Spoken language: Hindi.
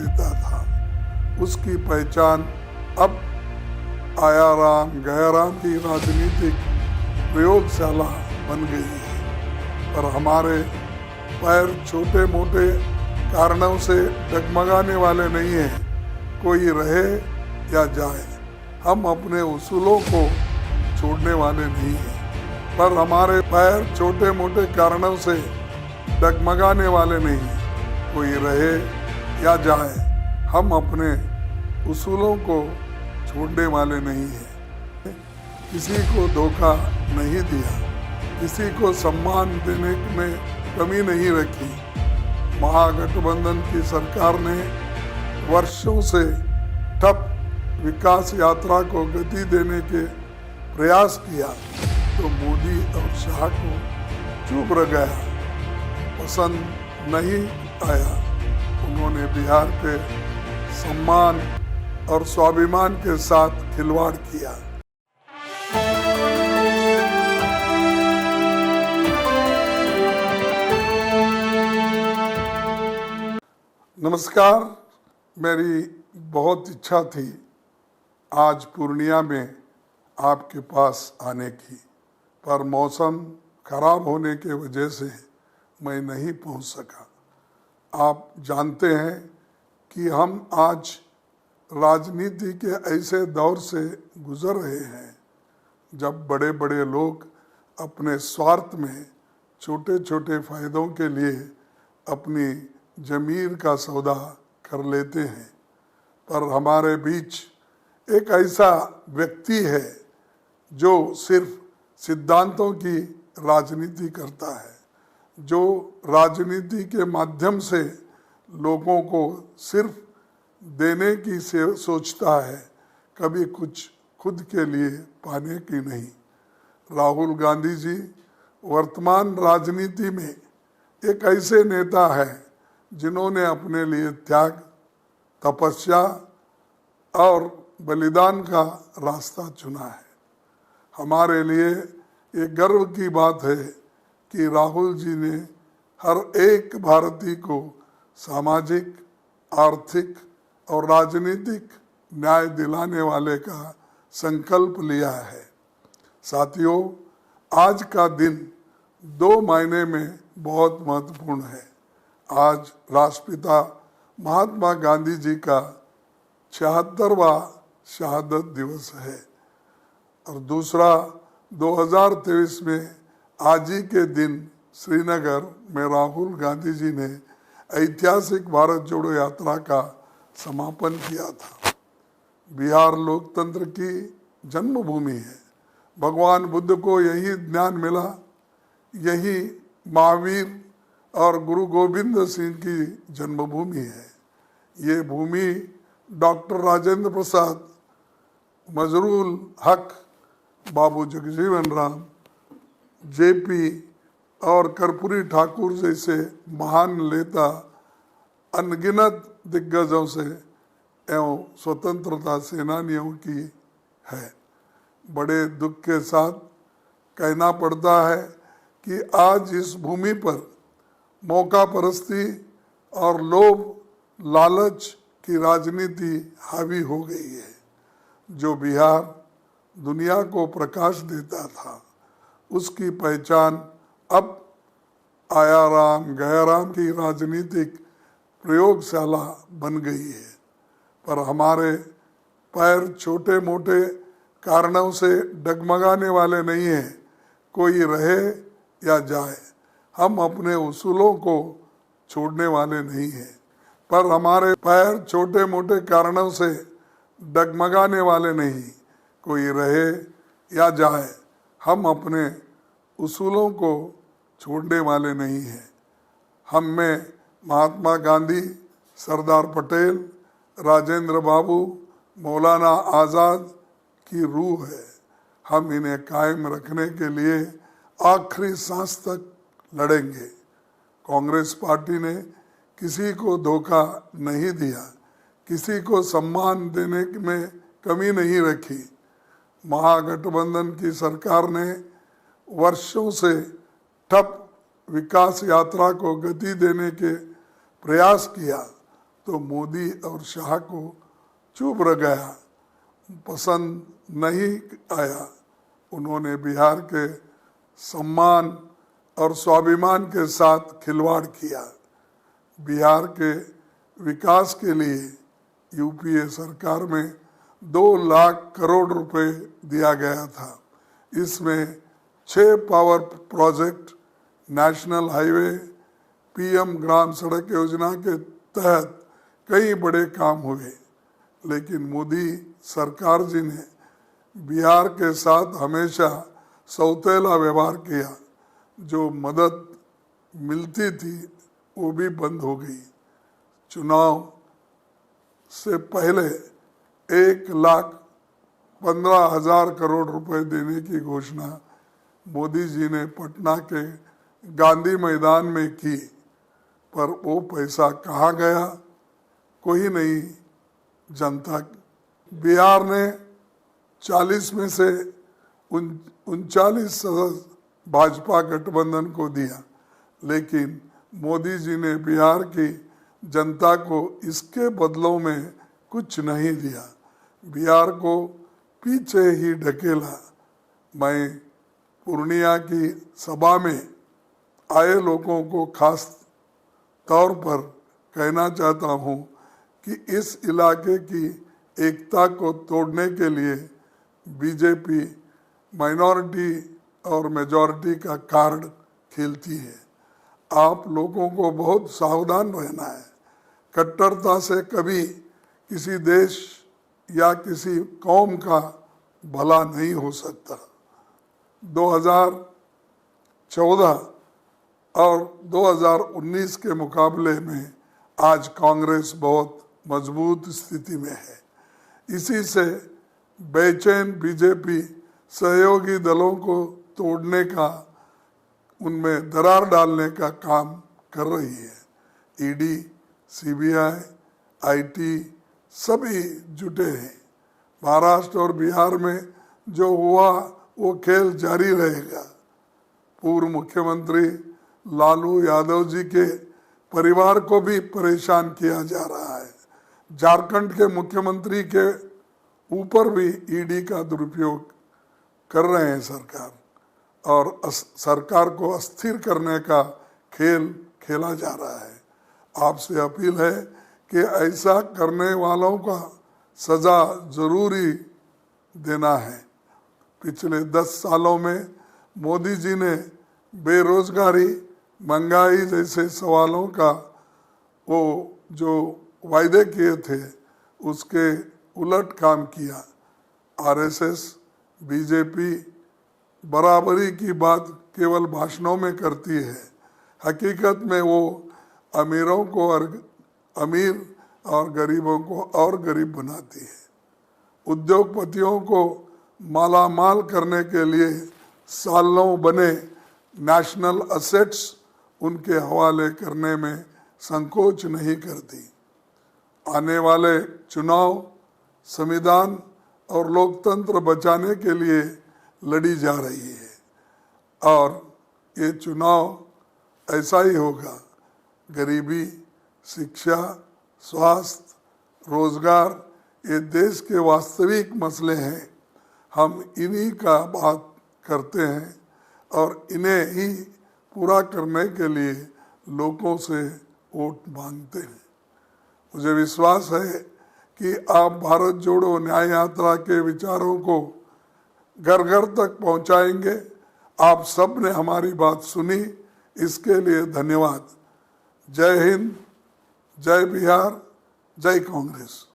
देता था, उसकी पहचान अब आया राम गया राम की राजनीतिक प्रयोगशाला बन गई है। पर हमारे पैर छोटे मोटे कारणों से डगमगाने वाले नहीं हैं। कोई रहे या जाए, हम अपने उसूलों को छोड़ने वाले नहीं हैं। पर हमारे पैर छोटे मोटे कारणों से डगमगाने वाले नहीं हैं। कोई रहे या जाए, हम अपने उसूलों को छोड़ने वाले नहीं हैं। किसी को धोखा नहीं दिया, किसी को सम्मान देने में कमी नहीं रखी। महागठबंधन की सरकार ने वर्षों से ठप विकास यात्रा को गति देने के प्रयास किया तो मोदी और शाह को चुप रह गया, पसंद नहीं आया। उन्होंने बिहार के सम्मान और स्वाभिमान के साथ खिलवाड़ किया। नमस्कार, मेरी बहुत इच्छा थी आज पूर्णिया में आपके पास आने की, पर मौसम खराब होने के वजह से मैं नहीं पहुंच सका। आप जानते हैं कि हम आज राजनीति के ऐसे दौर से गुजर रहे हैं जब बड़े बड़े लोग अपने स्वार्थ में छोटे छोटे फायदों के लिए अपनी जमीर का सौदा कर लेते हैं। पर हमारे बीच एक ऐसा व्यक्ति है जो सिर्फ सिद्धांतों की राजनीति करता है, जो राजनीति के माध्यम से लोगों को सिर्फ देने की सोचता है, कभी कुछ खुद के लिए पाने की नहीं। राहुल गांधी जी वर्तमान राजनीति में एक ऐसे नेता है जिन्होंने अपने लिए त्याग, तपस्या और बलिदान का रास्ता चुना है। हमारे लिए ये गर्व की बात है कि राहुल जी ने हर एक भारतीय को सामाजिक, आर्थिक और राजनीतिक न्याय दिलाने वाले का संकल्प लिया है। साथियों, आज का दिन दो मायने में बहुत महत्वपूर्ण है। आज राष्ट्रपिता महात्मा गांधी जी का 76वां शहादत दिवस है और दूसरा 2023 में आज ही के दिन श्रीनगर में राहुल गांधी जी ने ऐतिहासिक भारत जोड़ो यात्रा का समापन किया था। बिहार लोकतंत्र की जन्मभूमि है। भगवान बुद्ध को यही ज्ञान मिला, यही महावीर और गुरु गोविंद सिंह की जन्मभूमि है। ये भूमि डॉक्टर राजेंद्र प्रसाद, मजरूल हक, बाबू जगजीवन राम, जेपी और कर्पूरी ठाकुर जैसे महान नेता, अनगिनत दिग्गजों से एवं स्वतंत्रता सेनानियों की है। बड़े दुख के साथ कहना पड़ता है कि आज इस भूमि पर मौका परस्ती और लोभ लालच की राजनीति हावी हो गई है। जो बिहार दुनिया को प्रकाश देता था, उसकी पहचान अब आया राम गया राम की राजनीतिक प्रयोगशाला बन गई है। पर हमारे पैर छोटे मोटे कारणों से डगमगाने वाले नहीं हैं। कोई रहे या जाए, हम अपने उसूलों को छोड़ने वाले नहीं हैं। पर हमारे पैर छोटे मोटे कारणों से डगमगाने वाले नहीं। कोई रहे या जाए, हम अपने उसूलों को छोड़ने वाले नहीं हैं। हम में महात्मा गांधी, सरदार पटेल, राजेंद्र बाबू, मौलाना आज़ाद की रूह है। हम इन्हें कायम रखने के लिए आखिरी सांस तक लड़ेंगे। कांग्रेस पार्टी ने किसी को धोखा नहीं दिया, किसी को सम्मान देने में कमी नहीं रखी। महागठबंधन की सरकार ने वर्षों से ठप विकास यात्रा को गति देने के प्रयास किया तो मोदी और शाह को चुप रह गया, पसंद नहीं आया। उन्होंने बिहार के सम्मान और स्वाभिमान के साथ खिलवाड़ किया। बिहार के विकास के लिए यूपीए सरकार में 2 लाख करोड़ रुपए दिया गया था। इसमें 6 power project, national highway, PM ग्राम सड़क योजना के तहत कई बड़े काम हुए। लेकिन मोदी सरकार जी ने बिहार के साथ हमेशा सौतेला व्यवहार किया। जो मदद मिलती थी वो भी बंद हो गई। चुनाव से पहले 1,15,000 करोड़ रुपए देने की घोषणा मोदी जी ने पटना के गांधी मैदान में की, पर वो पैसा कहाँ गया कोई नहीं जनता। बिहार ने 40 में से 39 सदस्य भाजपा गठबंधन को दिया, लेकिन मोदी जी ने बिहार की जनता को इसके बदलों में कुछ नहीं दिया, बिहार को पीछे ही ढकेला। मैं पूर्णिया की सभा में आए लोगों को खास तौर पर कहना चाहता हूँ कि इस इलाके की एकता को तोड़ने के लिए बीजेपी माइनॉरिटी और मेजॉरिटी का कार्ड खेलती है। आप लोगों को बहुत सावधान रहना है। कट्टरता से कभी किसी देश या किसी कौम का भला नहीं हो सकता। 2014 और 2019 के मुकाबले में आज कांग्रेस बहुत मजबूत स्थिति में है। इसी से बेचैन बीजेपी सहयोगी दलों को तोड़ने का, उनमें दरार डालने का काम कर रही है। ईडी, सीबीआई, आईटी सभी जुटे हैं। महाराष्ट्र और बिहार में जो हुआ वो खेल जारी रहेगा। पूर्व मुख्यमंत्री लालू यादव जी के परिवार को भी परेशान किया जा रहा है। झारखंड के मुख्यमंत्री के ऊपर भी ईडी का दुरुपयोग कर रहे हैं सरकार, और सरकार को अस्थिर करने का खेल खेला जा रहा है। आपसे अपील है कि ऐसा करने वालों का सजा जरूरी देना है। पिछले 10 सालों में मोदी जी ने बेरोजगारी, महंगाई जैसे सवालों का वो जो वायदे किए थे उसके उलट काम किया। आरएसएस, बीजेपी बराबरी की बात केवल भाषणों में करती है, हकीकत में वो अमीरों को अमीर और गरीबों को और गरीब बनाती है। उद्योगपतियों को मालामाल करने के लिए सालों बने नेशनल असेट्स उनके हवाले करने में संकोच नहीं करती। आने वाले चुनाव संविधान और लोकतंत्र बचाने के लिए लड़ी जा रही है, और ये चुनाव ऐसा ही होगा। गरीबी, शिक्षा, स्वास्थ्य, रोजगार ये देश के वास्तविक मसले हैं। हम इन्हीं का बात करते हैं और इन्हें ही पूरा करने के लिए लोगों से वोट मांगते हैं। मुझे विश्वास है कि आप भारत जोड़ो न्याय यात्रा के विचारों को घर घर तक पहुंचाएंगे। आप सब ने हमारी बात सुनी, इसके लिए धन्यवाद। जय हिंद, जय बिहार, जय कांग्रेस।